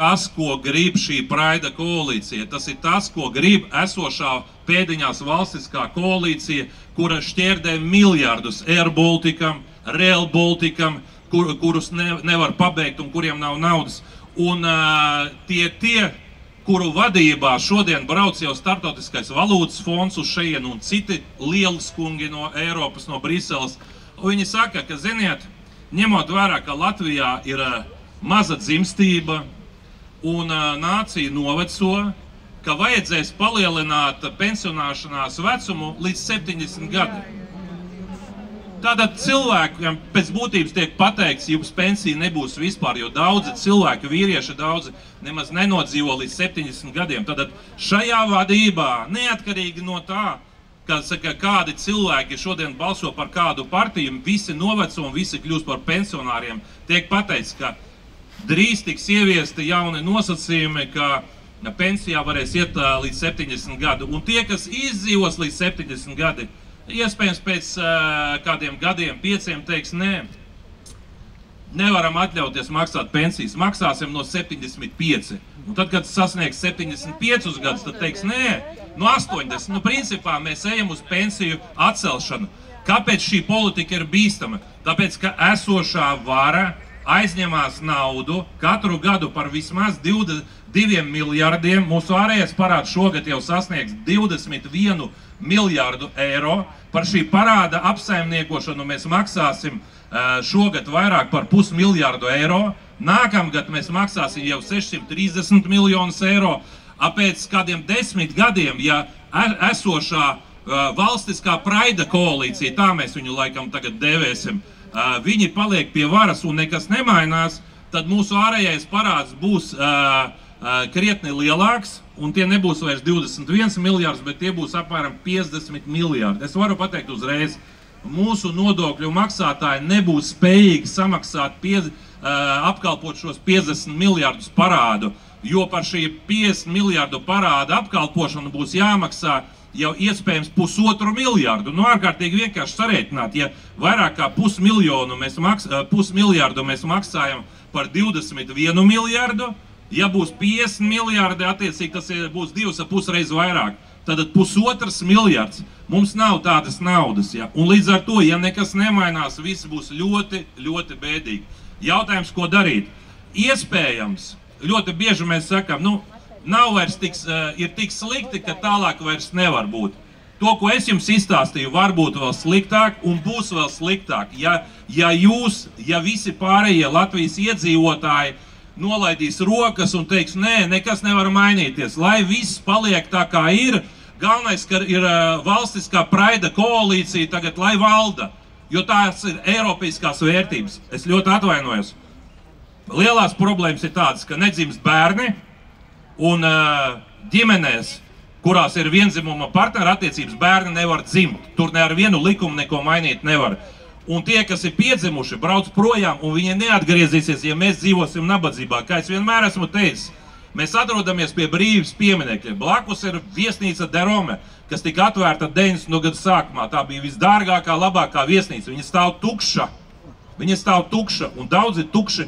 tas, ko grib šī Praida koalīcija. Tas ir tas, ko grib esošā pēdiņās valstiskā koalīcija, kura šķērdē miljardus Air Balticam, Rail Balticam, kurus nevar pabeigt un kuriem nav naudas. Un tie, kuru vadībā šodien brauc jau Startautiskais valūtas fonds uz šejienu un citi lieliskungi no Eiropas, no Briseles, viņi saka, ka, ziniet, ņemot vērā, ka Latvijā ir maza dzimstība un nācija noveco, ka vajadzēs palielināt pensionāšanās vecumu līdz 70 gadiem. Tātad cilvēkiem pēc būtības tiek pateikts, jums pensija nebūs vispār, jo daudzi cilvēki, vīrieši daudzi, nemaz nenodzīvo līdz 70 gadiem. Tātad šajā vadībā, neatkarīgi no tā, kādi cilvēki šodien balso par kādu partiju, visi noveco un visi kļūst par pensionāriem, tiek pateikts, ka drīz tiks ieviesti jauni nosacījumi, ka pensijā varēs iet līdz 70 gadu. Un tie, kas izdzīvos līdz 70 gadi, iespējams pēc kādiem gadiem, 5, teiks, nē, nevaram atļauties maksāt pensijas, maksāsim no 75. Un tad, kad sasniegs 75 gadus, tad teiks, nē, no 80. Nu, principā mēs ejam uz pensiju atcelšanu. Kāpēc šī politika ir bīstama? Tāpēc, ka esošā vara aizņemās naudu katru gadu par vismaz 2 miljardiem. Mūsu ārējais parāds šogad jau sasniegs 21 miljārdu eiro. Par šī parāda apsaimniekošanu mēs maksāsim šogad vairāk par 500 miljārdu eiro. Nākamgad mēs maksāsim jau 630 miljonus eiro. Pēc kādiem 10 gadiem, ja esošā valstiskā Praida koalīcija, tā mēs viņu laikam tagad dēvēsim, viņi paliek pie varas un nekas nemainās, tad mūsu ārējais parāds būs krietni lielāks, un tie nebūs vairs 21 miljārds, bet tie būs apmēram 50 miljārdi. Es varu pateikt uzreiz, mūsu nodokļu maksātāji nebūs spējīgi samaksāt, apkalpot šos 50 miljārdus parādu, jo par šī 50 miljārdu parāda apkalpošanu būs jāmaksā jau iespējams 1,5 miljārdu. Nu, ārkārtīgi vienkārši sarēķināt, ja vairāk kā 500 miljārdu mēs maksājam par 21 miljārdu, ja būs 50 miljārdi, attiecīgi tas būs 2,5 reizes vairāk. Tātad 1,5 miljārds. Mums nav tādas naudas. Ja? Un līdz ar to, ja nekas nemainās, viss būs ļoti, ļoti bēdīgi. Jautājums, ko darīt? Iespējams, ļoti bieži mēs sakam, nav vairs ir tik slikti, ka tālāk vairs nevar būt. To, ko es jums izstāstīju, var būt vēl sliktāk un būs vēl sliktāk. Ja visi pārējie Latvijas iedzīvotāji nolaidīs rokas un teiks, nē, nekas nevar mainīties, lai viss paliek tā kā ir. Galvenais, ka ir valstiskā Praida koalīcija tagad, lai valda, jo tās ir eiropeiskās vērtības. Es ļoti atvainojos. Lielās problēmas ir tādas, ka nedzimst bērni un ģimenēs, kurās ir vienzimuma partneru attiecības, bērni nevar dzimt. Tur ne ar vienu likumu neko mainīt nevar. Un tie, kas ir piedzimuši, brauc projām, un viņi neatgriezīsies, ja mēs dzīvosim nabadzībā. Kā es vienmēr esmu teicis, mēs atrodamies pie Brīvības pieminekļa. Blakus ir viesnīca De Rome, kas tika atvērta 90. gadu sākumā. Tā bija visdārgākā, labākā viesnīca. Viņa stāv tukša, un daudzi tukši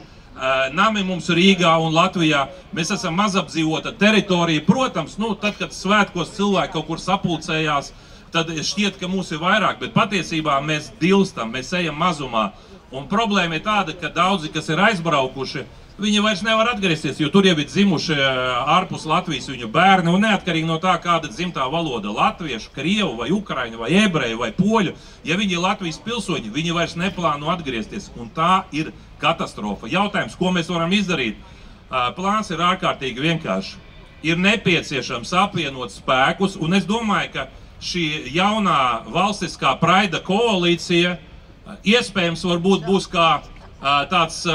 nami mums Rīgā un Latvijā. Mēs esam mazapdzīvota teritorija. Protams, tad, kad svētkos cilvēki kaut kur sapulcējās, tad šķiet, ka mūs ir vairāk, bet patiesībā mēs dilstam, mēs ejam mazumā. Un problēma ir tāda, ka daudzi, kas ir aizbraukuši, viņi vairs nevar atgriezties, jo tur jau ir dzimuši ārpus Latvijas viņu bērni, un neatkarīgi no tā, kāda dzimtā valoda - latviešu, krievu, vai ukraiņu, vai ebreju, vai poļu, ja viņi ir Latvijas pilsoņi, viņi vairs neplāno atgriezties, un tā ir katastrofa. Jautājums, ko mēs varam izdarīt? Plāns ir ārkārtīgi vienkārši. Ir nepieciešams apvienot spēkus, un es domāju, ka šī jaunā valstiskā Praida koalīcija iespējams varbūt būs kā tāds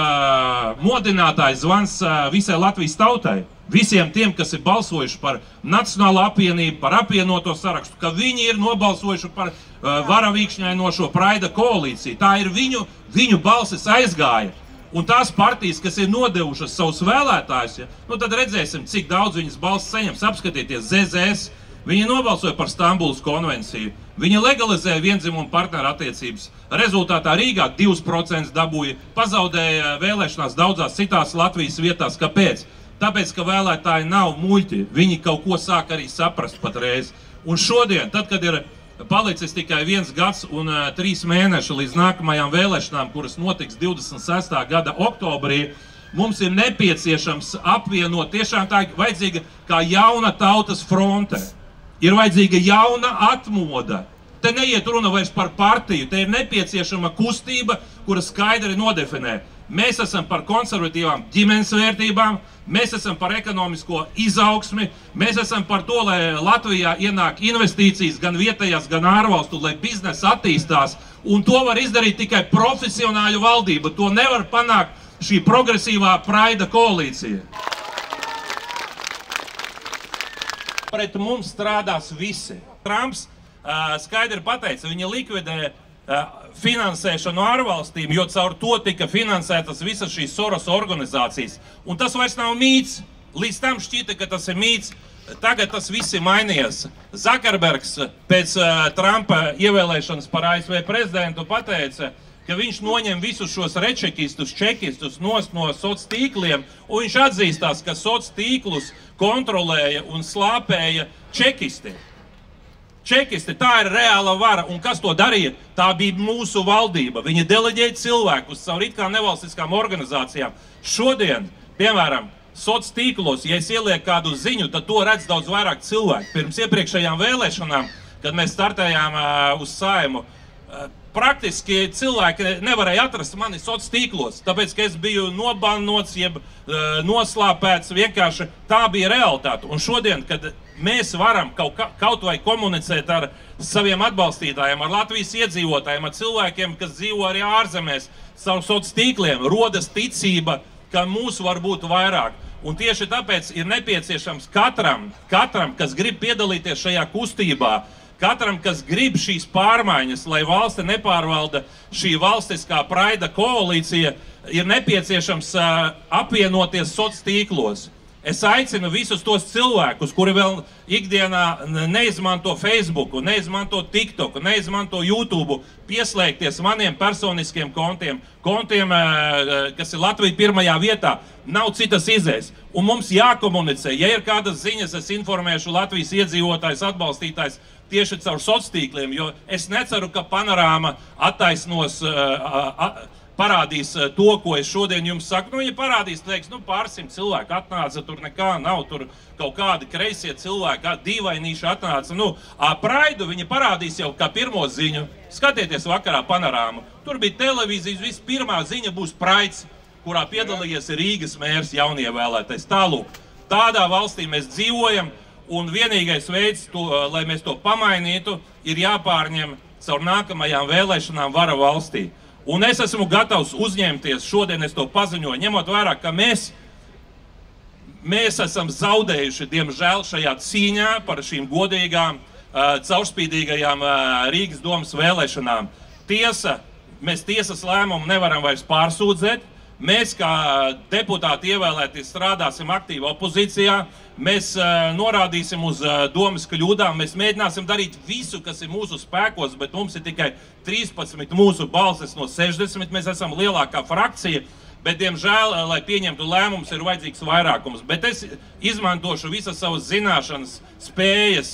modinātājs zvans visai Latvijas tautai. Visiem tiem, kas ir balsojuši par Nacionālo apvienību, par apvienoto sarakstu, ka viņi ir nobalsojuši par varavīkšņainošo Praida koalīciju. Tā ir viņu balsis aizgāja. Un tās partijas, kas ir nodevušas savus vēlētājus, tad redzēsim, cik daudz viņas balsis saņems. Apskatieties, ZZS. Viņi nobalsoja par Stambulas konvenciju. Viņi legalizēja viendzimumu partneru attiecības. Rezultātā Rīgā 2% dabūja, pazaudēja vēlēšanās daudzās citās Latvijas vietās. Kāpēc? Tāpēc, ka vēlētāji nav muļķi, viņi kaut ko sāk arī saprast patreiz. Un šodien, tad, kad ir palicis tikai 1 gads un 3 mēneši līdz nākamajām vēlēšanām, kuras notiks 26. gada oktobrī, mums ir nepieciešams apvienot, tiešām tā ir vajadzīga kā jauna tautas fronte. Ir vajadzīga jauna atmoda. Te neiet runa vairs par partiju, te ir nepieciešama kustība, kura skaidri nodefinē. Mēs esam par konservatīvām ģimenes vērtībām, mēs esam par ekonomisko izaugsmi, mēs esam par to, lai Latvijā ienāk investīcijas gan vietējās, gan ārvalstu, lai biznesa attīstās, un to var izdarīt tikai profesionāļu valdība. To nevar panākt šī progresīvā Praida koalīcija. Pret mums strādās visi. Trumps skaidri pateica, viņa likvidē finansēšanu ārvalstīm, jo caur to tika finansētas visas šīs Soros organizācijas. Un tas vairs nav mīts. Līdz tam šķita, ka tas ir mīts. Tagad tas viss ir mainījies. Zuckerbergs pēc Trumpa ievēlēšanas par ASV prezidentu pateica, ka viņš noņem visus šos rečekistus, čekistus no soc tīkliem, un viņš atzīstās, ka soc tīklus kontrolēja un slāpēja čekisti. Čekisti, tā ir reāla vara, un kas to darīja? Tā bija mūsu valdība. Viņi deleģēja cilvēkus caur it kā nevalstiskām organizācijām. Šodien, piemēram, soc tīklos, ja es ielieku kādu ziņu, tad to redz daudz vairāk cilvēku. Pirms iepriekšējām vēlēšanām, kad mēs startējām uz Saimu, praktiski cilvēki nevarēja atrast mani soc tīklos, tāpēc, ka es biju nobannots, jeb noslāpēts, vienkārši tā bija realitāte. Un šodien, kad mēs varam kaut vai komunicēt ar saviem atbalstītājiem, ar Latvijas iedzīvotājiem, ar cilvēkiem, kas dzīvo arī ārzemēs, savu soc tīkliem, rodas ticība, ka mūsu var būt vairāk. Un tieši tāpēc ir nepieciešams katram, kas grib piedalīties šajā kustībā, katram, kas grib šīs pārmaiņas, lai valsti nepārvalda šī valstiskā Praida koalīcija, ir nepieciešams apvienoties soc tīklos. Es aicinu visus tos cilvēkus, kuri vēl ikdienā neizmanto Facebooku, neizmanto TikToku, neizmanto YouTube, pieslēgties maniem personiskiem kontiem, kas ir Latvija 1. vietā. Nav citas izējas. Un mums jākomunicē. Ja ir kādas ziņas, es informēšu Latvijas iedzīvotājs, atbalstītājs tieši caur sociāliem, jo es neceru, ka Panorāma attaisnos, parādīs to, ko es šodien jums saku. Nu, ja parādīs, teiks, pārsimt cilvēku atnāca, tur nekā nav, tur kaut kādi kreisie cilvēki, dīvainīši atnāca. Praidu viņi parādīs jau kā pirmo ziņu. Skatieties vakarā Panorāmu. Tur bija televīzijas, vispirmā ziņa būs Praids, kurā piedalījies Rīgas mērs jaunievēlētais. Tālūk, tādā valstī mēs dzīvojam, un vienīgais veids, lai mēs to pamainītu, ir jāpārņem caur nākamajām vēlēšanām vara valstī. Un es esmu gatavs uzņemties, šodien es to paziņoju, ņemot vērā, ka mēs esam zaudējuši, diemžēl, šajā cīņā par šīm godīgām, caurspīdīgajām Rīgas domas vēlēšanām. Mēs tiesas lēmumu nevaram vairs pārsūdzēt. Mēs, kā deputāti ievēlēti, strādāsim aktīvi opozīcijā, mēs norādīsim uz domas kļūdām, mēs mēģināsim darīt visu, kas ir mūsu spēkos, bet mums ir tikai 13 mūsu balses no 60, mēs esam lielākā frakcija, bet, diemžēl, lai pieņemtu lēmumus, ir vajadzīgs vairākums. Bet es izmantošu visas savas zināšanas, spējas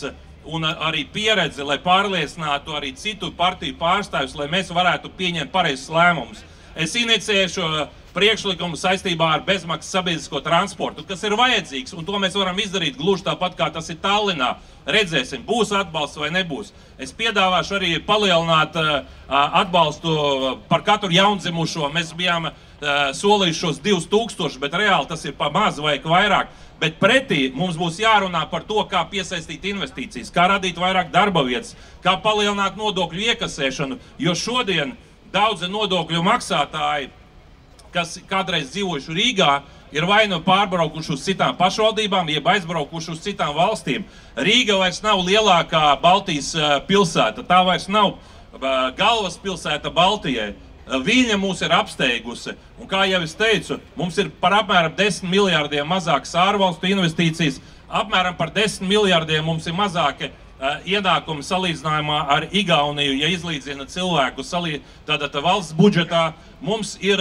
un arī pieredzi, lai pārliecinātu arī citu partiju pārstāvjus, lai mēs varētu pieņemt pareizes lēmumus. Es inicēšu priekšlikumu saistībā ar bezmaksas sabiedrisko transportu, kas ir vajadzīgs, un to mēs varam izdarīt gluži tāpat, kā tas ir Tallinā. Redzēsim, būs atbalsts vai nebūs. Es piedāvāšu arī palielināt atbalstu par katru jaundzimušo. Mēs bijām solījuši šos 2000, bet reāli tas ir pa maz vai vairāk. Bet pretī mums būs jārunā par to, kā piesaistīt investīcijas, kā radīt vairāk darba vietas, kā palielināt nodokļu iekasēšanu, jo šodien daudzi nodokļu maksātāji, kas kādreiz dzīvojuši Rīgā, ir vai nu pārbraukuši uz citām pašvaldībām, jeb aizbraukuši uz citām valstīm. Rīga vairs nav lielākā Baltijas pilsēta, tā vairs nav galvaspilsēta Baltijai. Viņa mūs ir apsteigusi, un kā jau es teicu, mums ir par apmēram 10 miljārdiem mazākas ārvalstu investīcijas, apmēram par 10 miljārdiem mums ir mazāki ienākumi salīdzinājumā ar Igauniju, ja izlīdzina cilvēku tātad valsts budžetā, mums ir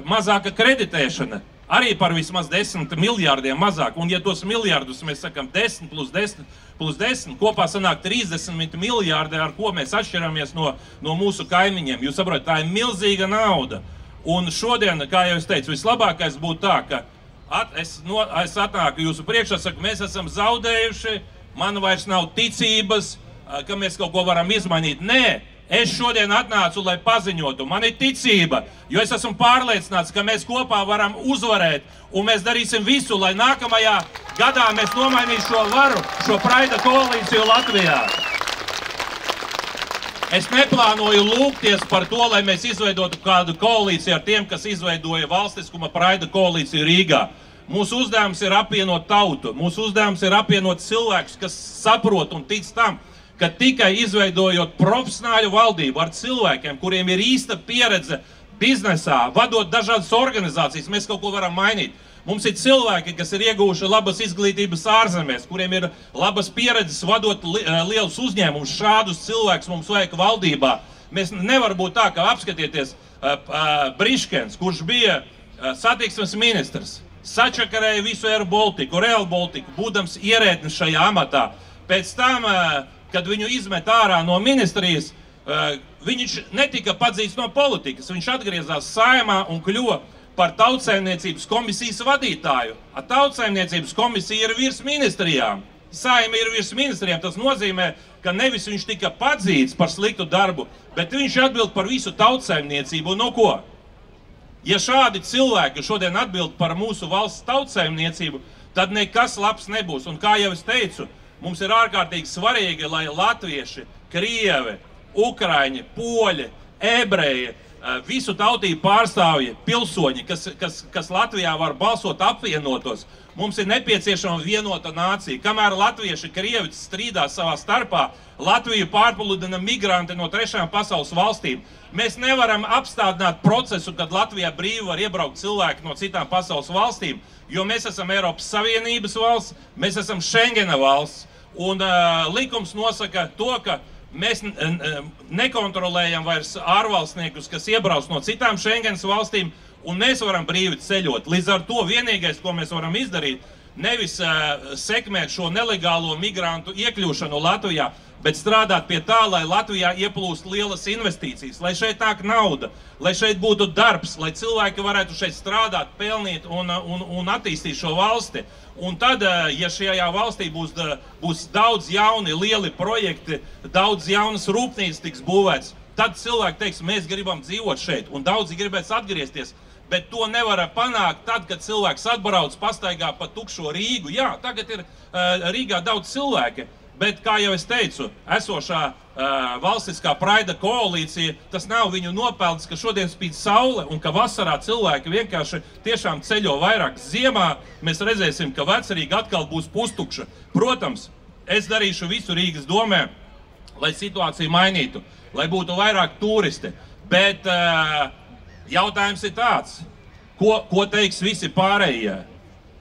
mazāka kreditēšana. arī par vismaz 10 miljārdiem mazāk. Un ja tos miljārdus mēs sakam 10 plus 10 plus 10, kopā sanāk 30 miljārdi, ar ko mēs atšķiramies no mūsu kaimiņiem. Jūs saprotat, tā ir milzīga nauda. Un šodien, kā jau es teicu, vislabākais būtu tā, ka es atnāku jūsu priekšā, saku, mēs esam zaudējuši, man vairs nav ticības, ka mēs kaut ko varam izmainīt. Nē, es šodien atnācu, lai paziņotu, man ir ticība, jo es esmu pārliecināts, ka mēs kopā varam uzvarēt, un mēs darīsim visu, lai nākamajā gadā mēs nomainītu šo varu, šo Praida koalīciju Latvijā. Es neplānoju lūgties par to, lai mēs izveidotu kādu koalīciju ar tiem, kas izveidoja valstiskuma Praida koalīciju Rīgā. Mūsu uzdevums ir apvienot tautu, mūsu uzdevums ir apvienot cilvēkus, kas saprot un tic tam, ka tikai izveidojot profesionāļu valdību ar cilvēkiem, kuriem ir īsta pieredze biznesā, vadot dažādas organizācijas, mēs kaut ko varam mainīt. Mums ir cilvēki, kas ir ieguvuši labas izglītības ārzemēs, kuriem ir labas pieredzes vadot lielus uzņēmumus. Šādus cilvēkus mums vajag valdībā. Mēs nevar būt tā, ka apskatieties Briškens, kurš bija satiksmes ministrs, sačakarēja visu Air Baltiku, Real Baltiku, būdams ierēdnis šajā amatā. Pēc tam, kad viņu izmet ārā no ministrijas, viņš netika padzīts no politikas. Viņš atgriezās Saeimā un kļuva par Tautsaimniecības komisijas vadītāju. Tautsaimniecības komisija ir virs ministrijām. Saeima ir virs ministrijām. Tas nozīmē, ka nevis viņš tika padzīts par sliktu darbu, bet viņš atbild par visu tautsaimniecību. No ko? Ja šādi cilvēki šodien atbild par mūsu valsts tautsaimniecību, tad nekas labs nebūs. Un kā jau es teicu, mums ir ārkārtīgi svarīgi, lai latvieši, krievi, ukraiņi, poļi, ebreji, visu tautību pārstāvji, pilsoņi, kas Latvijā var balsot apvienotos. Mums ir nepieciešama vienota nācija. Kamēr latvieši, krievi strīdās savā starpā, Latviju pārpludina migranti no trešām pasaules valstīm. Mēs nevaram apstādināt procesu, kad Latvijā brīvi var iebraukt cilvēki no citām pasaules valstīm, jo mēs esam Eiropas Savienības valsts, mēs esam Schengena valsts. Un likums nosaka to, ka mēs nekontrolējam vairs ārvalstniekus, kas iebrauc no citām Schengenas valstīm, un mēs varam brīvi ceļot. Līdz ar to vienīgais, ko mēs varam izdarīt, nevis sekmēt šo nelegālo migrantu iekļūšanu Latvijā, bet strādāt pie tā, lai Latvijā ieplūst lielas investīcijas, lai šeit nāk nauda, lai šeit būtu darbs, lai cilvēki varētu šeit strādāt, pelnīt un attīstīt šo valsti. Un tad, ja šajā valstī būs daudz jauni, lieli projekti, daudz jaunas rūpnīcas tiks būvēts, tad cilvēki teiks, mēs gribam dzīvot šeit, un daudzi gribēs atgriezties. Bet to nevar panākt tad, kad cilvēks atbrauc, pastaigā pa tukšo Rīgu. Jā, tagad ir Rīgā daudz cilvēki, bet, kā jau es teicu, esošā valstiskā Praida koalīcija, tas nav viņu nopelns, ka šodien spīd saule un ka vasarā cilvēki vienkārši tiešām ceļo vairāk. Ziemā mēs redzēsim, ka Vecrīga atkal būs pustukša. Protams, es darīšu visu Rīgas domē, lai situāciju mainītu, lai būtu vairāk turisti. Bet jautājums ir tāds, ko teiks visi pārējie?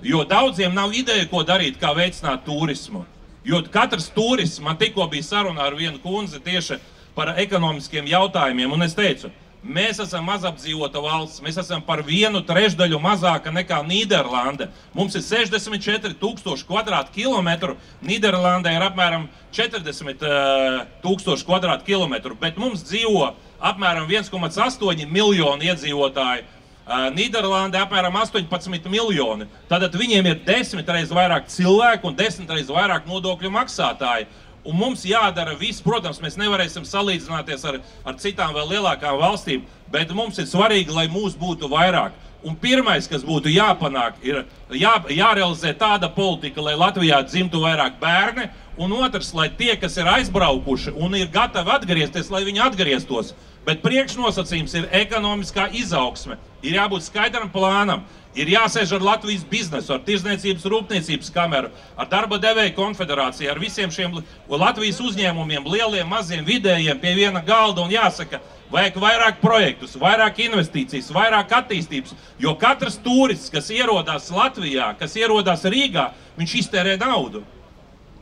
Jo daudziem nav ideja, ko darīt, kā veicināt turismu. Jo katrs turists, man tikko bija saruna ar vienu kundzi tieši par ekonomiskiem jautājumiem, un es teicu, mēs esam mazapdzīvota valsts, mēs esam par 1/3 mazāka nekā Nīderlande. Mums ir 64,000 kvadrātkilometru, Nīderlandē ir apmēram 40,000 kvadrātkilometru, bet mums dzīvo apmēram 1,8 miljoni iedzīvotāji. Nīderlandē apmēram 18 miljoni. Tātad viņiem ir 10 reizes vairāk cilvēku un 10 reizes vairāk nodokļu maksātāji. Un mums jādara viss, protams, mēs nevarēsim salīdzināties ar citām vēl lielākām valstīm, bet mums ir svarīgi, lai mūs būtu vairāk. Un pirmais, kas būtu jāpanāk, ir jārealizē tāda politika, lai Latvijā dzimtu vairāk bērni, un otrs, lai tie, kas ir aizbraukuši un ir gatavi atgriezties, lai viņi atgrieztos. Bet priekšnosacījums ir ekonomiskā izaugsme. Ir jābūt skaidram plānam, ir jāsēž ar Latvijas biznesu, ar Tirdzniecības rūpniecības kameru, ar darba devēju konfederāciju, ar visiem šiem Latvijas uzņēmumiem, lieliem, maziem, vidējiem pie viena galda un jāsaka, vajag vairāk projektus, vairāk investīcijas, vairāk attīstības, jo katrs turists, kas ierodās Latvijā, kas ierodās Rīgā, viņš iztērē naudu.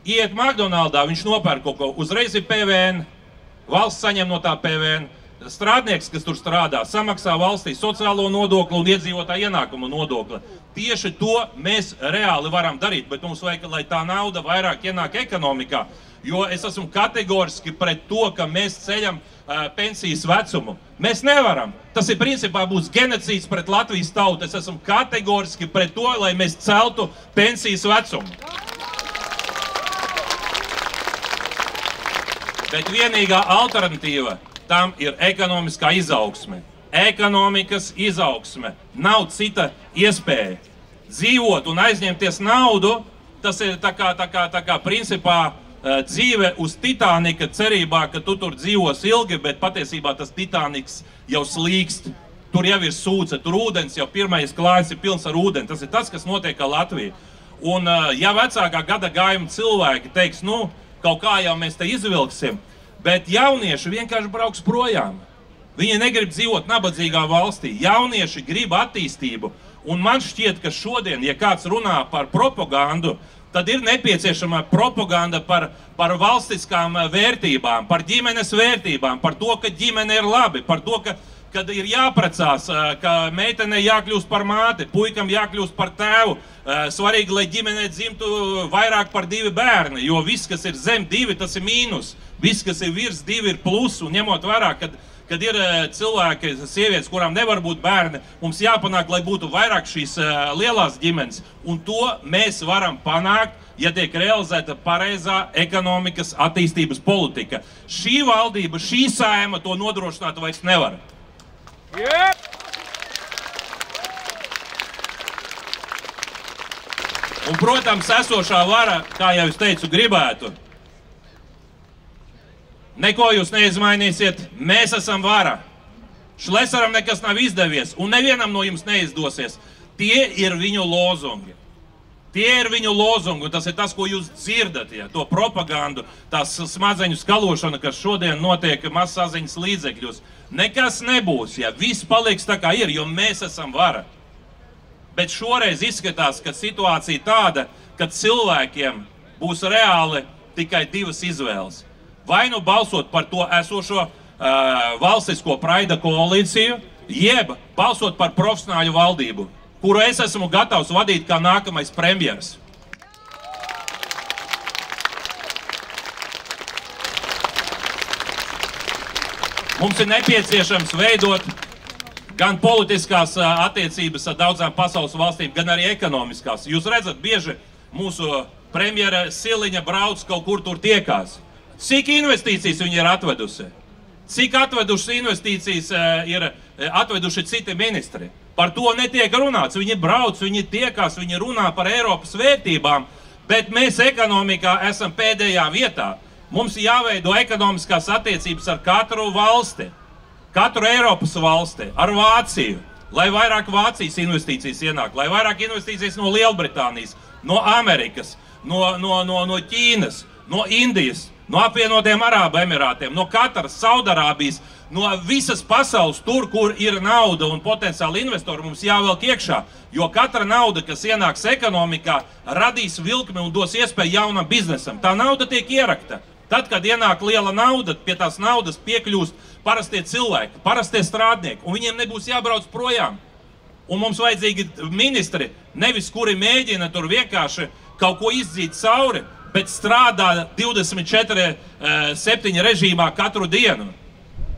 Iet McDonaldā, viņš nopērk kaut ko, uzreiz ir PVN, valsts saņem no tā PVN. strādnieks, kas tur strādā, samaksā valstī sociālo nodokli un iedzīvotāju ienākumu nodokli. Tieši to mēs reāli varam darīt, bet mums vajag, lai tā nauda vairāk ienāk ekonomikā, jo es esmu kategoriski pret to, ka mēs ceļam pensijas vecumu. Mēs nevaram. Tas ir principā būs genocīds pret Latvijas tautu. Es esmu kategoriski pret to, lai mēs celtu pensijas vecumu. Bet vienīgā alternatīva tam ir ekonomiskā izaugsme. Ekonomikas izaugsme. Nav cita iespēja. Dzīvot un aizņemties naudu, tas ir tā kā principā dzīve uz Titanika cerībā, ka tu tur dzīvos ilgi, bet patiesībā tas Titaniks jau slīkst. Tur jau ir sūce, tur ūdens, jau pirmais klājs ir pilns ar ūdeni. Tas ir tas, kas notiek ar Latviju. Un ja vecākā gada gājuma cilvēki teiks, nu, kaut kā jau mēs te izvilksim, bet jaunieši vienkārši brauks projām. Viņi negrib dzīvot nabadzīgā valstī. Jaunieši grib attīstību. Un man šķiet, ka šodien, ja kāds runā par propagandu, tad ir nepieciešama propaganda par valstiskām vērtībām, par ģimenes vērtībām, par to, ka ģimene ir labi, par to, kad ir jāprecās, ka meitenei jākļūst par māti, puikam jākļūst par tēvu. Svarīgi, lai ģimenei dzimtu vairāk par 2 bērni, jo viss, kas ir zem 2, tas ir mīnus. Viss, kas ir virs 2, ir plus, un ņemot vērā, kad ir cilvēki, sievietes, kurām nevar būt bērni, mums jāpanāk, lai būtu vairāk šīs lielās ģimenes. Un to mēs varam panākt, ja tiek realizēta pareizā ekonomikas attīstības politika. Šī valdība, šī saima to nodrošināt vairs nevar. Un, protams, esošā vara, kā jau es teicu, gribētu. Neko jūs neizmainīsiet, mēs esam vara. Šlesaram nekas nav izdevies, un nevienam no jums neizdosies. Tie ir viņu lozungi. Tie ir viņu lozungi, un tas ir tas, ko jūs dzirdat, ja, to propagandu, tās smadzeņu skalošana, kas šodien notiek mazsaziņas līdzekļos. Nekas nebūs, ja viss paliks tā kā ir, jo mēs esam vara. Bet šoreiz izskatās, ka situācija tāda, ka cilvēkiem būs reāli tikai 2 izvēles. Vai nu balsot par to esošo valstisko praida koalīciju, jeb balsot par profesionāļu valdību, kuru es esmu gatavs vadīt kā nākamais premjers. Mums ir nepieciešams veidot gan politiskās attiecības ar daudzām pasaules valstīm, gan arī ekonomiskās. Jūs redzat, bieži mūsu premjera Siliņa brauc kaut kur tur tiekās. Cik investīcijas viņi ir atvedusi? Cik atvedušas investīcijas ir atveduši citi ministri? Par to netiek runāts. Viņi brauc, viņi tiekās, viņi runā par Eiropas vērtībām, bet mēs ekonomikā esam pēdējā vietā. Mums jāveido ekonomiskās attiecības ar katru valsti, katru Eiropas valsti, ar Vāciju, lai vairāk Vācijas investīcijas ienāk, lai vairāk investīcijas no Lielbritānijas, no Amerikas, no Ķīnas, no Indijas, no apvienotiem Arābu Emirātiem, no Kataras, Saudarābijas, no visas pasaules, tur, kur ir nauda un potenciāli investori, mums jāvelk iekšā, jo katra nauda, kas ienāks ekonomikā, radīs vilkmi un dos iespēju jaunam biznesam. Tā nauda tiek ierakta. Tad, kad ienāk liela nauda, pie tās naudas piekļūst parastie cilvēki, parastie strādnieki, un viņiem nebūs jābrauc projām. Un mums vajadzīgi ministri, nevis kuri mēģina tur vienkārši kaut ko izdzīt cauri, bet strādā 24/7 režīmā katru dienu.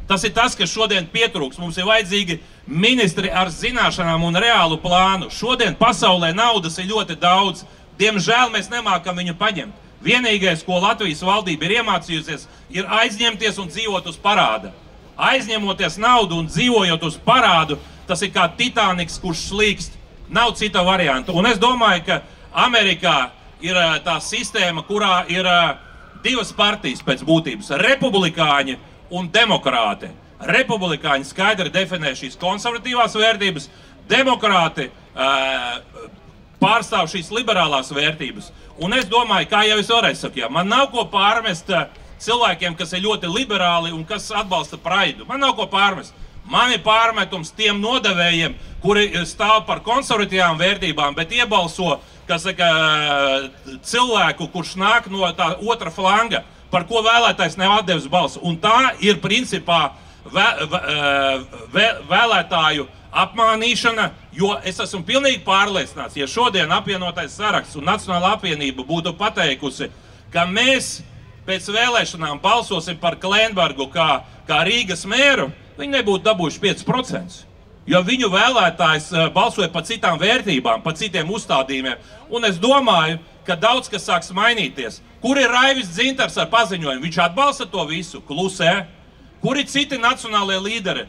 Tas ir tas, kas šodien pietrūks. Mums ir vajadzīgi ministri ar zināšanām un reālu plānu. Šodien pasaulē naudas ir ļoti daudz. Diemžēl mēs nemākam viņu paņemt. Vienīgais, ko Latvijas valdība ir iemācījusies, ir aizņemties un dzīvot uz parāda. Aizņemoties naudu un dzīvojot uz parādu, tas ir kā Titaniks, kurš slīkst. Nav cita varianta. Un es domāju, ka Amerikā ir tā sistēma, kurā ir 2 partijas pēc būtības - republikāņi un demokrāti. Republikāņi skaidri definē šīs konservatīvās vērtības, demokrāti pārstāv šīs liberālās vērtības. Un es domāju, kā jau es vēlreiz saku, ja, man nav ko pārmest cilvēkiem, kas ir ļoti liberāli un kas atbalsta praidu. Man nav ko pārmest. Man ir pārmetums tiem nodevējiem, kuri stāv par konservatīvām vērtībām, bet iebalso, kas saka, cilvēku, kurš nāk no tā otra flanga, par ko vēlētājs nav atdevis balsu. Un tā ir principā vēlētāju apmānīšana, jo es esmu pilnīgi pārliecināts, ja šodien apvienotais saraksts un Nacionālā apvienība būtu pateikusi, ka mēs pēc vēlēšanām balsosim par Klenbergu kā Rīgas mēru, viņi nebūtu dabūjuši 5%. Jo viņu vēlētājs balsoja par citām vērtībām, par citiem uzstādījumiem. Un es domāju, ka daudz kas sāks mainīties. Kur ir Raivis Dzintars ar paziņojumu? Viņš atbalsta to visu, klusē. Kur ir citi nacionālie līderi,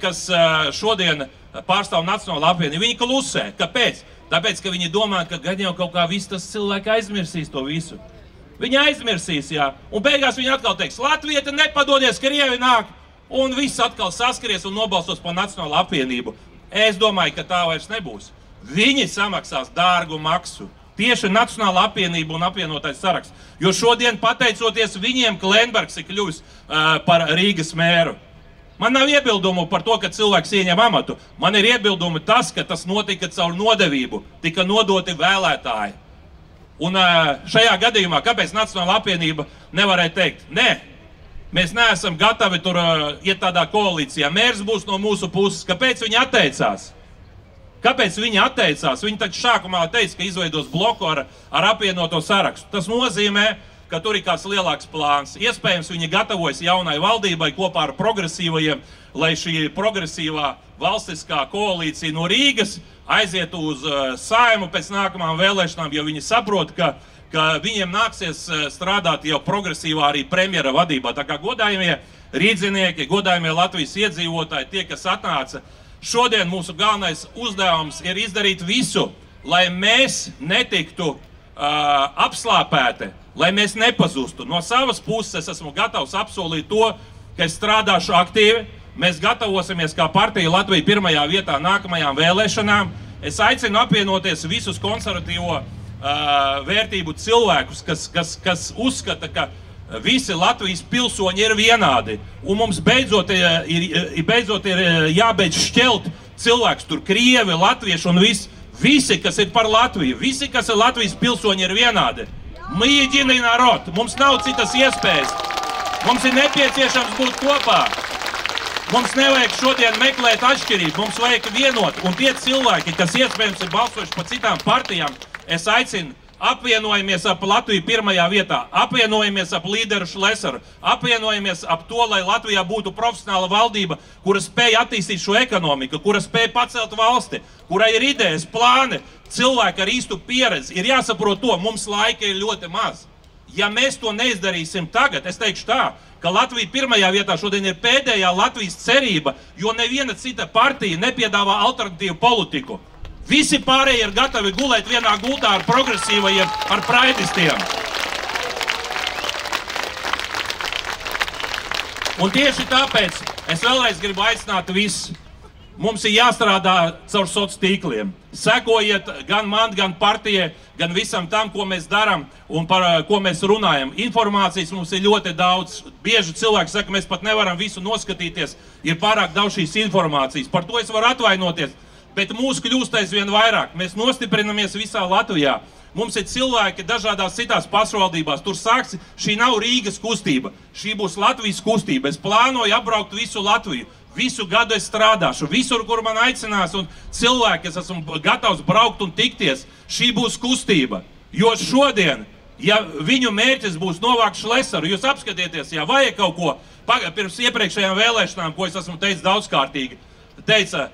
kas šodien pārstāv Nacionālo apvienību? Viņi klusē. Kāpēc? Tāpēc, ka viņi domā, ka gan jau kaut kā viss tas cilvēki aizmirsīs to visu. Viņi aizmirsīs, jā. Un beigās viņi atkal teiks, Latvieta nepadodies, Krievi nāk. Un viss atkal saskries un nobalsos par Nacionālo apvienību. Es domāju, ka tā vairs nebūs. Viņi samaksās dārgu maksu. Tieši Nacionālā apvienība un apvienotais saraksts. Jo šodien, pateicoties viņiem, Klenbergs ir kļuvis par Rīgas mēru. Man nav iebildumu par to, ka cilvēks ieņem amatu. Man ir iebildumi tas, ka tas notika caur nodevību. Tika nodoti vēlētāji. Un šajā gadījumā, kāpēc Nacionālā apvienība nevarēja teikt? Nē. Mēs neesam gatavi tur iet tādā koalīcijā. Mērs būs no mūsu puses. Kāpēc viņi atteicās? Kāpēc viņi atteicās? Viņi taču sākumā teica, ka izveidos bloku ar apvienoto sarakstu. Tas nozīmē, ka tur ir kāds lielāks plāns. Iespējams, viņi gatavojas jaunai valdībai kopā ar progresīvajiem, lai šī progresīvā valstiskā koalīcija no Rīgas aizietu uz Saeimu pēc nākamām vēlēšanām, jo viņi saprot, ka viņiem nāksies strādāt jau progresīvā arī premjera vadībā. Tā kā godājumie rīdzinieki, godājumie Latvijas iedzīvotāji, tie, kas atnāca, šodien mūsu galvenais uzdevums ir izdarīt visu, lai mēs netiktu apslāpēti, lai mēs nepazustu. No savas puses es esmu gatavs apsolīt to, ka es strādāšu aktīvi. Mēs gatavosimies kā partija Latvija pirmajā vietā nākamajām vēlēšanām. Es aicinu apvienoties visus konservatīvo vērtību cilvēkus, kas uzskata, ka visi Latvijas pilsoņi ir vienādi. Un mums beidzot ir jābeidz šķelt cilvēks, tur Krievi, Latvieši un visi, kas ir par Latviju. Visi, kas ir Latvijas pilsoņi, ir vienādi. Мы единый народ. Mums nav citas iespējas. Mums ir nepieciešams būt kopā. Mums nevajag šodien meklēt atšķirību. Mums vajag vienot. Un tie cilvēki, kas iespējams ir balsojuši par citām partijām, es aicinu, apvienojamies ap Latviju pirmajā vietā, apvienojamies ap līderu Šlesaru, apvienojamies ap to, lai Latvijā būtu profesionāla valdība, kura spēj attīstīt šo ekonomiku, kura spēj pacelt valsti, kurai ir idejas, plāni, cilvēki ar īstu pieredzi. Ir jāsaprot to, mums laika ir ļoti maz. Ja mēs to neizdarīsim tagad, es teikšu tā, ka Latvija pirmajā vietā šodien ir pēdējā Latvijas cerība, jo neviena cita partija nepiedāvā alternatīvu politiku. Visi pārējie ir gatavi gulēt vienā gultā ar progresīvajiem, ar praidistiem. Un tieši tāpēc es vēlreiz gribu aicināt visus. Mums ir jāstrādā caur sociāliem tīkliem. Sekojiet gan man, gan partijai, gan visam tam, ko mēs darām un par ko mēs runājam. Informācijas mums ir ļoti daudz. Bieži cilvēki saka, mēs pat nevaram visu noskatīties. Ir pārāk daudz šīs informācijas. Par to es varu atvainoties. Bet mūs kļūst aizvien vairāk. Mēs nostiprinamies visā Latvijā. Mums ir cilvēki dažādās citās pašvaldībās. Tur sāks, šī nav Rīgas kustība. Šī būs Latvijas kustība. Es plānoju apbraukt visu Latviju. Visu gadu es strādāšu. Visur, kur man aicinās un cilvēki, es esmu gatavs braukt un tikties. Šī būs kustība. Jo šodien, ja viņu mērķis būs novākt Šlesaru, jūs apskatieties, ja vajag kaut ko, pirms iepriekšējām vēlēšanām, ko es esmu teicis daudzkārtīgi, teica,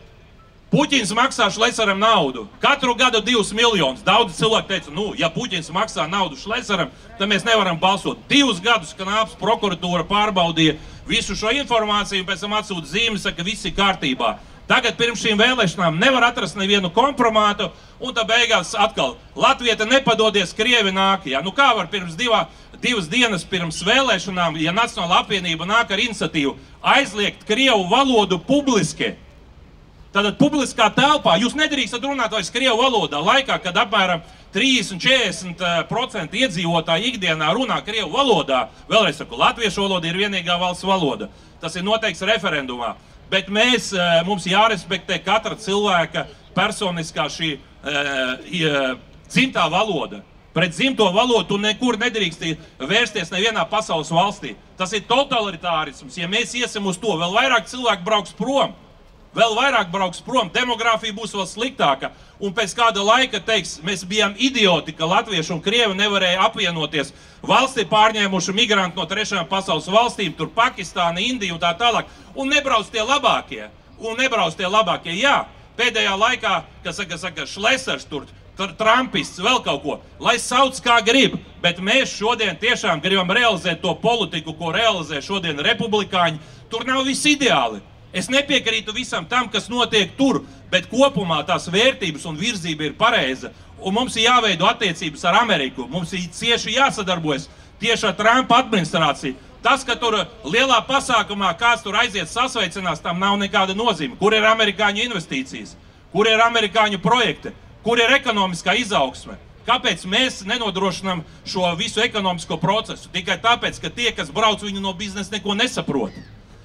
Puķins maksā Šlesaram naudu. Katru gadu 2 miljonus. Daudz cilvēki teica, ja Puķins maksā naudu Šlesaram, tad mēs nevaram balsot. 2 gadus Knāps prokuratūra pārbaudīja visu šo informāciju, pēc tam atsūta zīmi, saka, viss ir kārtībā. Tagad pirms šīm vēlēšanām nevar atrast nevienu kompromātu, un tā beigās atkal Latvieta nepadodies, Krievi nāk. Ja? Kā var pirms divas dienas pirms vēlēšanām, ja Nacionālā apvienība nāk ar iniciatīvu, aizliegt Krievu valodu publiski? Tātad publiskā telpā jūs nedrīkstat runāt vairs Krievu valodā, laikā, kad apmēram 30–40% iedzīvotāji ikdienā runā Krievu valodā. Vēlreiz saku, latviešu valoda ir vienīgā valsts valoda. Tas ir noteikts referendumā. Bet mums jārespektē katra cilvēka personiskā šī dzimtā valoda. Pret dzimto valodu tu nekur nedrīkst vērsties nevienā pasaules valstī. Tas ir totalitārisms. Ja mēs iesim uz to, vēl vairāk cilvēku brauks prom. Demogrāfija būs vēl sliktāka. Un pēc kāda laika teiks, mēs bijām idioti, ka latvieši un krievi nevarēja apvienoties. Valsti pārņēmuši migranti no trešajām pasaules valstīm, tur Pakistāna, Indija un tā tālāk. Un nebrauc tie labākie. Jā, pēdējā laikā, kas saka Šlesers tur, Trumpists, vēl kaut ko, lai sauc kā grib, bet mēs šodien tiešām gribam realizēt to politiku, ko realizē šodien republikāņi. Tur nav viss ideāli. Es nepiekrītu visam tam, kas notiek tur, bet kopumā tās vērtības un virzība ir pareiza. Un mums ir jāveido attiecības ar Ameriku, mums ir cieši jāsadarbojas tieši ar Trumpa administrāciju. Tas, ka tur lielā pasākumā kāds tur aiziet sasveicinās, tam nav nekāda nozīme. Kur ir amerikāņu investīcijas? Kur ir amerikāņu projekti? Kur ir ekonomiskā izaugsme? Kāpēc mēs nenodrošinām šo visu ekonomisko procesu? Tikai tāpēc, ka tie, kas brauc, viņi no biznesa neko nesaprot.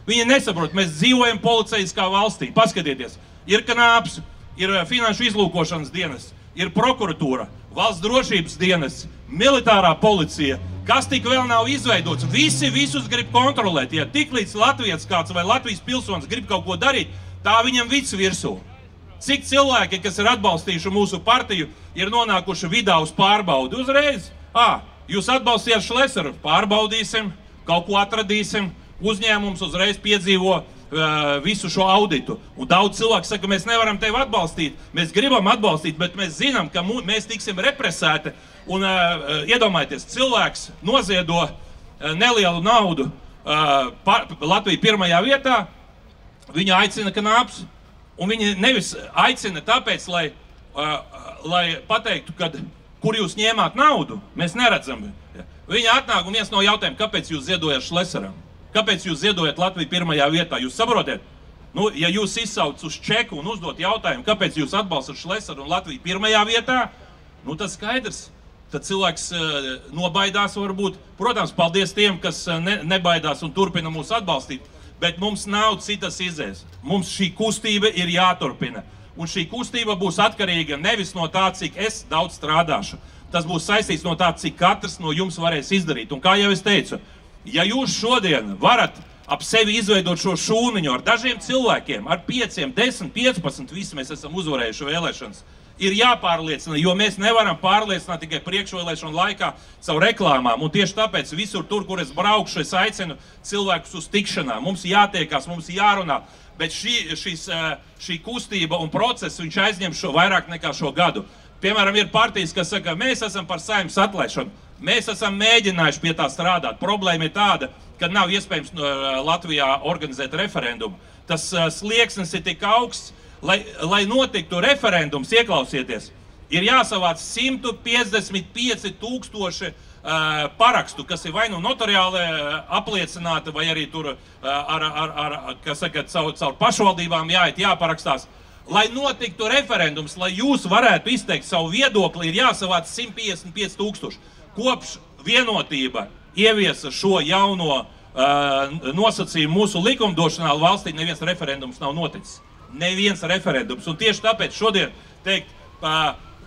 Viņi nesaprot, mēs dzīvojam policijiskā valstī. Paskatieties, ir Knāps, ir finanšu izlūkošanas dienas, ir prokuratūra, valsts drošības dienas, militārā policija, kas tik vēl nav izveidots. Visi visus grib kontrolēt. Ja tiklīdz Latvijas kāds vai Latvijas pilsonis grib kaut ko darīt, tā viņam viss virsū. Cik cilvēki, kas ir atbalstījuši mūsu partiju, ir nonākuši vidā uz pārbaudi uzreiz? Jūs atbalstījāt Šleseru, pārbaudīsim, kaut ko atradīsim, uzņēmums uzreiz piedzīvo visu šo auditu. Un daudz cilvēku saka, mēs nevaram tevi atbalstīt, mēs gribam atbalstīt, bet mēs zinām, ka mēs tiksim represēti. Un iedomājieties, cilvēks noziedo nelielu naudu Latviju pirmajā vietā, viņa aicina Knāps. Un viņi nevis aicina tāpēc, lai pateiktu, kur jūs ņēmāt naudu, mēs neredzam. Viņi atnāk un viens no jautājumiem, kāpēc jūs ziedojat Šleseram? Kāpēc jūs ziedojat Latviju pirmajā vietā? Jūs saprotiet? Ja jūs izsauc uz čeku un uzdot jautājumu, kāpēc jūs atbalstat Šleseru un Latviju pirmajā vietā, tas skaidrs. Tad cilvēks nobaidās varbūt. Protams, paldies tiem, kas nebaidās un turpina mūs atbalstīt. Bet mums nav citas izējas. Mums šī kustība ir jāturpina. Un šī kustība būs atkarīga nevis no tā, cik es daudz strādāšu. Tas būs saistīts no tā, cik katrs no jums varēs izdarīt. Un kā jau es teicu, ja jūs šodien varat ap sevi izveidot šo šūniņu ar dažiem cilvēkiem, ar 5, 10, 15, visi mēs esam uzvarējuši vēlēšanas, ir jāpārliecina, jo mēs nevaram pārliecināt tikai priekšvēlēšanu laikā savu reklāmām. Un tieši tāpēc visur tur, kur es braukšu, es aicinu cilvēkus uz tikšanām. Mums jātiekās, mums jārunā. Bet šī kustība un process, viņš aizņem vairāk nekā šo gadu. Piemēram, ir partijas, kas saka, mēs esam par Saeimas atlaišanu. Mēs esam mēģinājuši pie tā strādāt. Problēma ir tāda, ka nav iespējams Latvijā organizēt referendumu. Tas slieksnis ir tik augsts, lai notiktu referendums, ieklausieties, ir jāsavāc 155 000 parakstu, kas ir vai nu notariāli apliecināti, vai arī tur caur pašvaldībām jāparakstās. Lai notiktu referendums, lai jūs varētu izteikt savu viedokli, ir jāsavāc 155 000. Kopš Vienotība ieviesa šo jauno nosacījumu mūsu likumdošanā, valstī neviens referendums nav noticis. Neviens referendums. Un tieši tāpēc šodien teikt,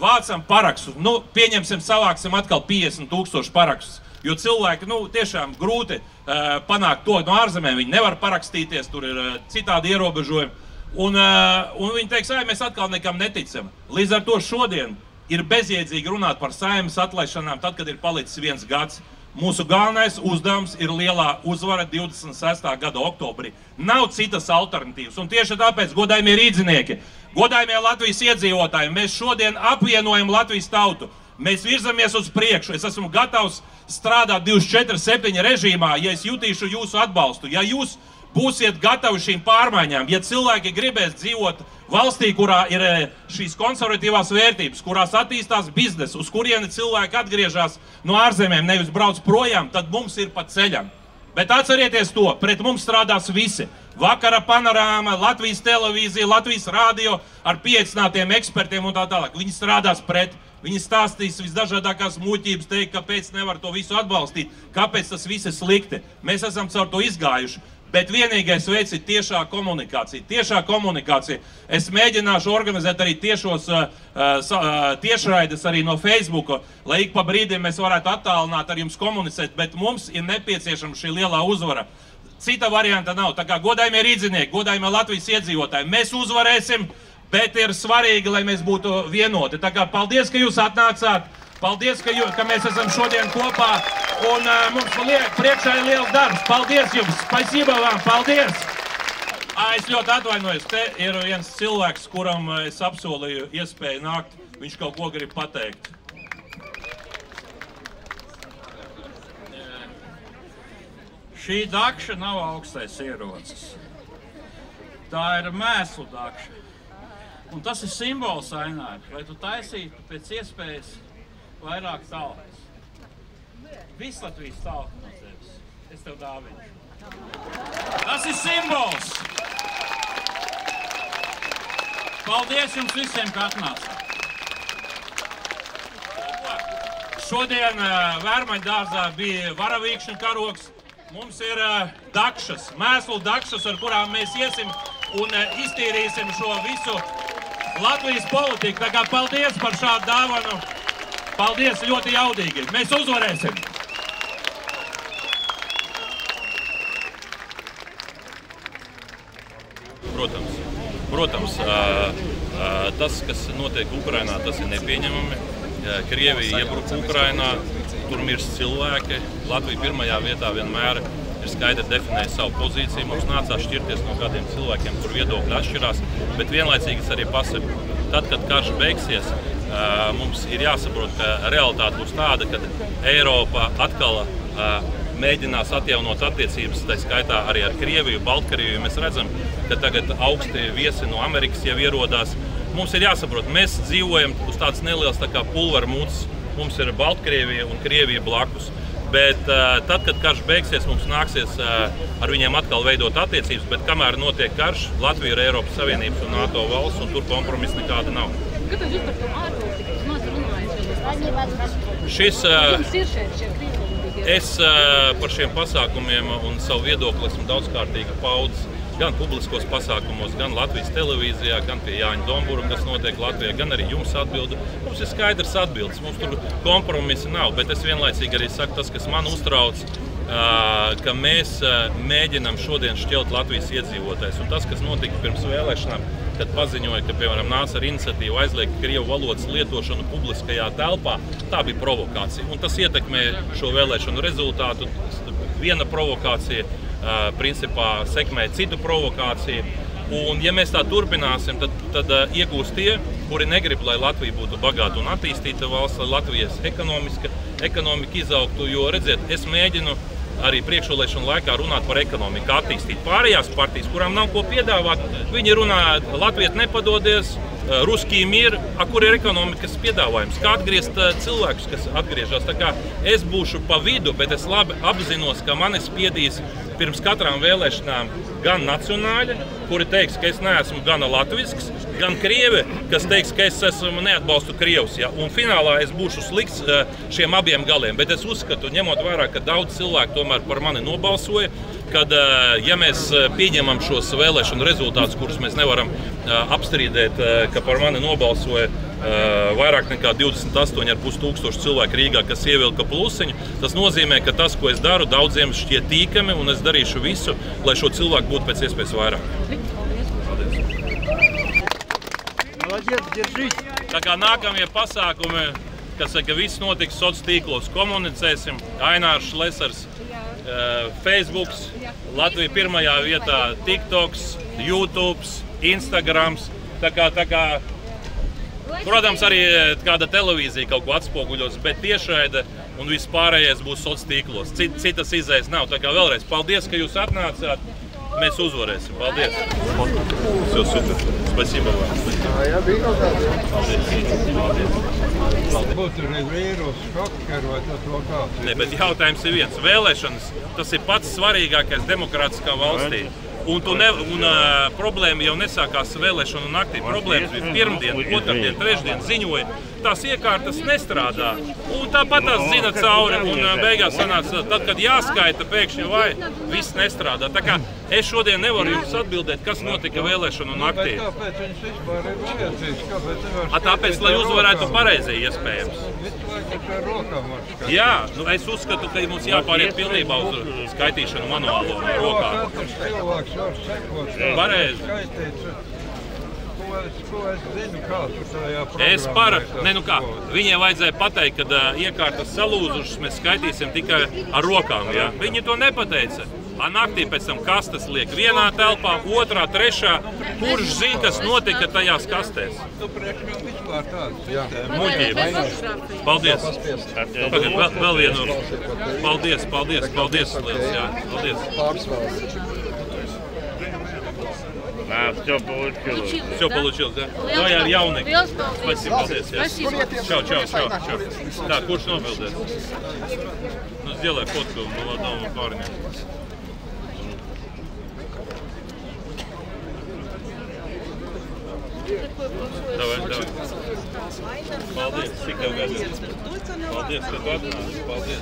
vācam parakstus, pieņemsim, savāksim atkal 50 000 parakstus. Jo cilvēki, tiešām grūti panākt to no ārzemēm, viņi nevar parakstīties, tur ir citādi ierobežojumi. Un viņi teiks, mēs atkal nekam neticam. Līdz ar to šodien ir bezjēdzīgi runāt par Saeimas atlaišanām, tad, kad ir palicis 1 gads. Mūsu galvenais uzdevums ir lielā uzvara 26. gada oktobrī. Nav citas alternatīvas. Un tieši tāpēc, godājumie rīdzinieki, godājumie Latvijas iedzīvotāji, mēs šodien apvienojam Latvijas tautu. Mēs virzamies uz priekšu. Es esmu gatavs strādāt 24/7 režīmā, ja es jutīšu jūsu atbalstu. Ja jūs būsiet gatavi šīm pārmaiņām, ja cilvēki gribēs dzīvot valstī, kurā ir šīs konservatīvās vērtības, kurās attīstās biznesa, uz kurieni cilvēki atgriežas no ārzemēm, nevis brauc projām, tad mums ir pa ceļam. Bet atcerieties to, pret mums strādās visi. Vakara panorāma, Latvijas televīzija, Latvijas radio ar pieaicinātiem ekspertiem un tā tālāk. Viņi strādās pret. Viņi stāstīs visdažādākās muļķības, teikt, kāpēc nevar to visu atbalstīt, kāpēc tas viss ir slikti. Mēs esam caur to izgājuši. Bet vienīgais veids ir tiešā komunikācija. Tiešā komunikācija. Es mēģināšu organizēt arī tiešraides arī no Facebooka, lai ik pa brīdim mēs varētu attālināt ar jums komunicēt, bet mums ir nepieciešama šī lielā uzvara. Cita varianta nav. Tā kā godājumie rīdzinieki, godājumie Latvijas iedzīvotāji, mēs uzvarēsim, bet ir svarīgi, lai mēs būtu vienoti. Tā kā paldies, ka jūs atnācāt. Paldies, ka mēs esam šodien kopā, un mums priekšā ir liels darbs. Paldies jums! Spasībā vám! Paldies! Es ļoti atvainojos. Te ir viens cilvēks, kuram es apsolīju iespēju nākt. Viņš kaut ko grib pateikt. Šī dakša nav augstais ierocis. Tā ir mēslu dakša. Un tas ir simbols, Ainār, lai tu taisītu pēc iespējas vairāk talkas. Viss Latvijas talka no tevis. Es tev dāvinu. Tas ir simbols! Paldies jums visiem, ka atnācāt. Šodien Vērmaņdārzā bija varavīkšņu karogs. Mums ir dakšas, mēslu dakšas, ar kurām mēs iesim un iztīrīsim šo visu Latvijas politiku. Tā kā paldies par šādu dāvanu. Paldies, ļoti jaudīgi. Mēs uzvarēsim! Protams, tas, kas notiek Ukrainā, tas ir nepieņemami. Krievija iebruka Ukrainā, tur mirst cilvēki. Latvija pirmajā vietā vienmēr ir skaidri definējusi savu pozīciju. Mums nācās šķirties no kādiem cilvēkiem, kur viedokļi atšķirās, bet vienlaicīgi es arī pasaku, tad, kad karš beigsies, mums ir jāsaprot, ka realitāte būs tāda, ka Eiropa atkal mēģinās atjaunot attiecības, tā skaitā arī ar Krieviju, Baltkrieviju. Mēs redzam, ka tagad augsti viesi no Amerikas jau ierodās. Mums ir jāsaprot, mēs dzīvojam uz tāds neliels tā kā pulveru mūcis. Mums ir Baltkrievija un Krievija blakus. Bet tad, kad karš beigsies, mums nāksies ar viņiem atkal veidot attiecības, bet kamēr notiek karš, Latvija ir Eiropas Savienības un NATO valsts, un tur kompromisa nekāda nav. Kāpēc jūs par to ārpolitiku maz runājat? Es par šiem pasākumiem un savu viedokli esmu daudzkārtīgi paudzis. Gan publiskos pasākumos, gan Latvijas televīzijā, gan pie Jāņa Dombura, kas notiek Latvijā, gan arī jums atbildu. Mums ir skaidrs atbildes, mums tur kompromisi nav, bet es vienlaicīgi arī saku tas, kas man uztrauc, ka mēs mēģinam šodien šķelt Latvijas iedzīvotājs. Un tas, kas notika pirms vēlēšanām, kad paziņoja, ka, piemēram, nāca ar iniciatīvu aizliegt krievu valodas lietošanu publiskajā telpā, tā bija provokācija. Un tas ietekmē šo vēlēšanu rezultātu. Viena provokācija principā sekmē citu provokāciju. Un, ja mēs tā turpināsim, tad iegūs tie, kuri negrib, lai Latvija būtu bagāta un attīstīta valsts, lai Latvijas ekonomika izaugtu. Jo, redziet, es mēģinu arī priekšvēlēšanu laikā runāt par ekonomiku, attīstīt. Pārējās partijas, kurām nav ko piedāvāt, viņi runā, Latvija nepadodies, ruskī mir, kur ir ekonomikas piedāvājums, kā atgriezt cilvēkus, kas atgriežas. Tā kā es būšu pa vidu, bet es labi apzinos, ka mani spiedīs pirms katrām vēlēšanām gan nacionāļi, kuri teiks, ka es neesmu gana latvisks, gan krievi, kas teiks, ka es neatbalstu krievus. Ja? Un finālā es būšu slikts šiem abiem galiem. Bet es uzskatu, ņemot vērā, ka daudz cilvēku tomēr par mani nobalsoja, kad, ja mēs pieņemam šos vēlēšanu rezultātus, kurus mēs nevaram apstrīdēt, ka par mani nobalsoja vairāk nekā 28,5 tūkstoši cilvēku Rīgā, kas ievilka plusiņu, tas nozīmē, ka tas, ko es daru, daudziem šķiet tīkami, un es darīšu visu, lai šo cilvēku būtu pēc iespējas vairāk. Tā kā nākamie pasākumi, kas saka, viss notiks sociālos tīklos, komunicēsim, Ainārs Šlesers, Facebooks, Latvija pirmajā vietā, TikToks, YouTubes, Instagrams, tā kā, protams, arī kāda televīzija kaut ko atspoguļos, bet tiešraide un viss pārējais būs sociālos tīklos. Citas izējas nav, tā kā vēlreiz paldies, ka jūs atnācāt, mēs uzvarēsim. Paldies! Все, супер. Спасибо вам. Ne, bet jautājums ir viens. Vēlēšanas, tas ir pats svarīgākais demokrātiskā valstī. Un problēma jau nesākās vēlēšanu naktī. Problēmas bija pirmdien, otrdien, trešdien ziņoja, tās iekārtas nestrādā. Un tāpat tās zina cauri, un beigās sanāca, tad, kad jāskaita, pēkšņi vai viss nestrādā. Tā kā es šodien nevaru jums atbildēt, kas notika vēlēšanu naktī. Kāpēc viņas vispār ir vajadzīgs? Kāpēc nevar... Tāpēc, lai uzvarētu pareizi iespējams. Visu laiku ar rokām var skatīt. Jā, es uzskatu, ka mums jāpāriet pilnībā uz skaitīšanu manuālo rokā. Katrs cilvēks var sekot. Pareizi. Skaitīt. Ko es zinu, kā tur tajā programmā? Viņai vajadzēja pateikt, ka iekārtas salūzušas mēs skaitīsim tikai ar rokām. Ja? Viņi to nepateica. Naktī pēc tam kastes liek vienā telpā, otrā, trešā. Kurš zina, kas notika tajās kastēs? Tu priekš vēl vispār tāds sistēma. Muļķība. Paldies. Pagad, vēl vienu. Paldies. Liels, jā. Paldies. Все получилось, да? Vai ar jaunieku. Paldies, Čau. Tā, kurš nobildēs? Nu, сделай фотку молодому парню. Давай. Paldies, cik tev gadu? Paldies, ka tu atnāci. Paldies.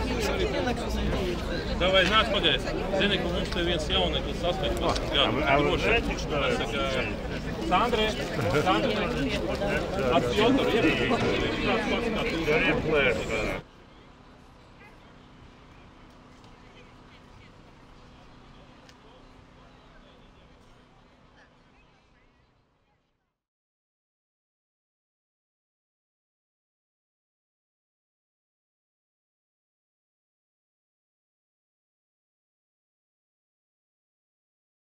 Davai, nāc pagaid. Zini, ka mums te viens jauneklis 18 gadu. Droši. Saka, Sandre. At Pjotr,